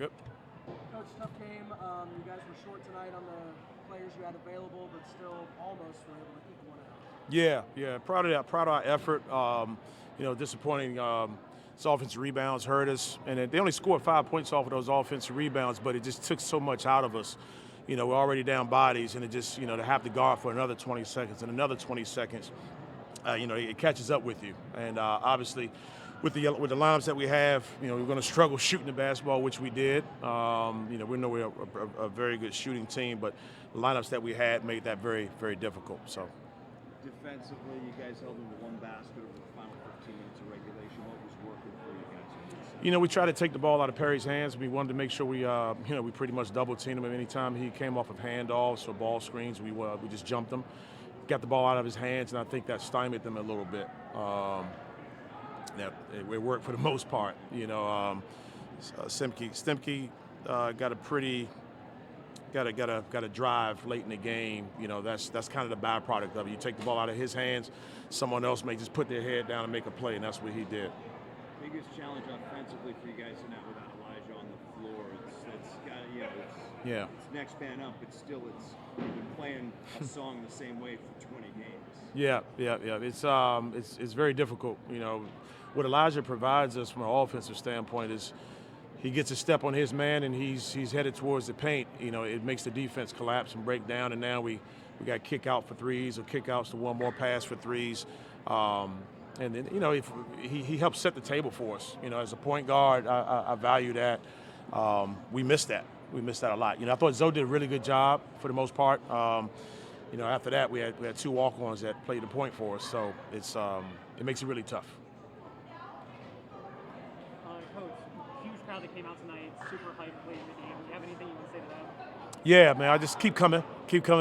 Yep. Coach, tough game. You guys were short tonight on the players you had available, but still almost were able to eke one out. Yeah. Proud of that. Proud of our effort. Disappointing. His offensive rebounds hurt us, and they only scored 5 points off of those offensive rebounds, but it just took so much out of us. We're already down bodies, and it just, to have to guard for another 20 seconds and another 20 seconds, it catches up with you. And obviously, with the lineups that we have, we're going to struggle shooting the basketball, which we did. We know we're a very good shooting team, but the lineups that we had made that very, very difficult. So. Defensively, you guys held them to one basket over the final 15 minutes of regulation. What was working for you guys? We tried to take the ball out of Perry's hands. We wanted to make sure we pretty much double teamed him. Anytime he came off of handoffs or ball screens, we just jumped him, got the ball out of his hands, and I think that stymied them a little bit. It worked for the most part. Stemke got a pretty. Got to drive late in the game. That's kind of the byproduct of it. You take the ball out of his hands, someone else may just put their head down and make a play, and that's what he did. Biggest challenge offensively for you guys tonight without Elijah on the floor. It's next man up, but still you've been playing a song the same way for 20 games. Yeah. It's very difficult. What Elijah provides us from an offensive standpoint is he gets a step on his man and he's headed towards the paint. It makes the defense collapse and break down, and now we got kick out for threes or kick outs to one more pass for threes. And then, if he helps set the table for us. As a point guard, I value that. We missed that. We missed that a lot. I thought Zoe did a really good job for the most part. After that, we had two walk-ons that played the point for us. So it makes it really tough. Coach, huge crowd that came out tonight, super hyped late in the game. Do you have anything you want to say to them? Yeah, man, I just keep coming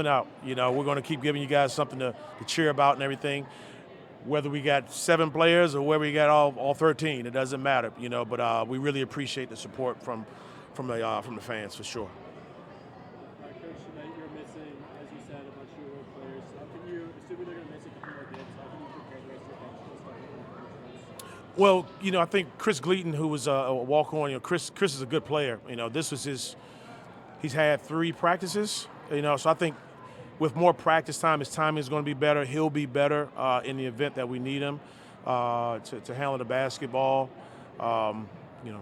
out. We're going to keep giving you guys something to cheer about and everything. Whether we got 7 players or whether we got all 13, it doesn't matter. But we really appreciate the support from the fans for sure. Coach, tonight you're missing, as you said, a bunch of your role players. Can you, assuming they're going to miss a couple more games, how can you prepare the rest of your bench? Well, I think Chris Gleaton, who was a walk-on, Chris is a good player. This was he's had 3 practices, so I think with more practice time, his timing is going to be better. He'll be better in the event that we need him to handle the basketball.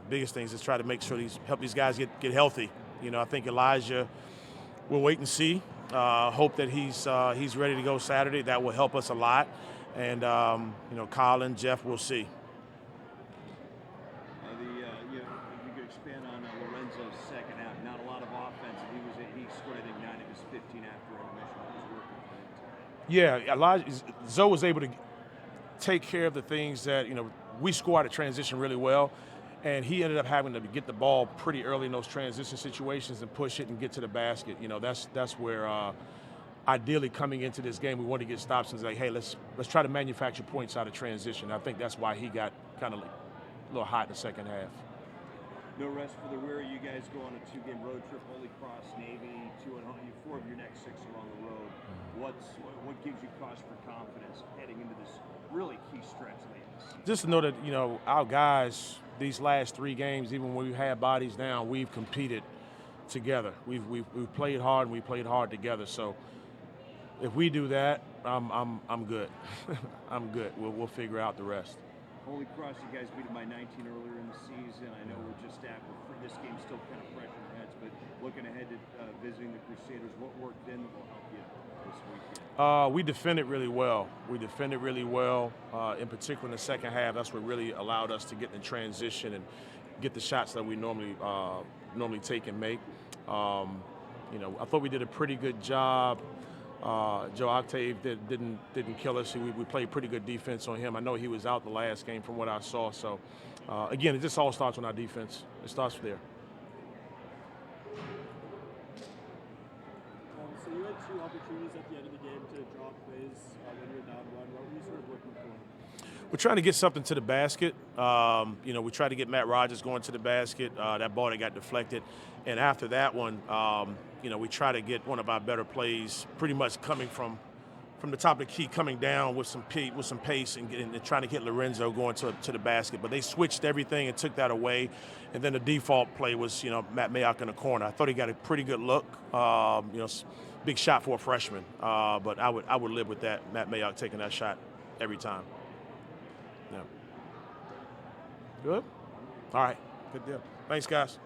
Biggest things is try to make sure help these guys get healthy. I think Elijah, we'll wait and see. Hope that he's ready to go Saturday. That will help us a lot. And Colin, Jeff, we'll see. If you could expand on Lorenzo's second half, not a lot of offense. He scored, I think, 9 of his 15 after intermission. What was working for him tonight? Yeah, Zoe was able to take care of the things that, we score out of transition really well, and he ended up having to get the ball pretty early in those transition situations and push it and get to the basket. That's where ideally coming into this game, we wanted to get stops and say, hey, let's try to manufacture points out of transition. I think that's why he got kind of a little hot in the second half. No rest for the weary. You guys go on a 2-game road trip, Holy Cross, Navy, 2 at home. 4 of your next 6 are on the road. What gives you cause for confidence heading into this really key stretch late in the season? Just to know that, our guys, these last 3 games, even when we've had bodies down, we've competed together. We've played hard, and we played hard together. So if we do that, I'm good. I'm good. We'll figure out the rest. Holy Cross, you guys beat them by 19 earlier in the season. I know we're just after this game's still kind of fresh in our heads, but looking ahead to visiting the Crusaders, what worked in that will help you this weekend? We defended really well. In particular in the second half. That's what really allowed us to get in transition and get the shots that we normally take and make. I thought we did a pretty good job. Joe Octave didn't kill us. We played pretty good defense on him. I know he was out the last game from what I saw. So, again, it just all starts on our defense. It starts there. So you had 2 opportunities at the end of the game to draw plays when you were down 1. What were you sort of looking for? We're trying to get something to the basket. We tried to get Matt Rogers going to the basket. That ball that got deflected. And after that one, we try to get one of our better plays pretty much coming from from the top of the key coming down with some pace and trying to get Lorenzo going to the basket. But they switched everything and took that away. And then the default play was, Matt Mayock in the corner. I thought he got a pretty good look. Big shot for a freshman. But I would live with that, Matt Mayock taking that shot every time. Yeah. Good? All right. Good deal. Thanks, guys.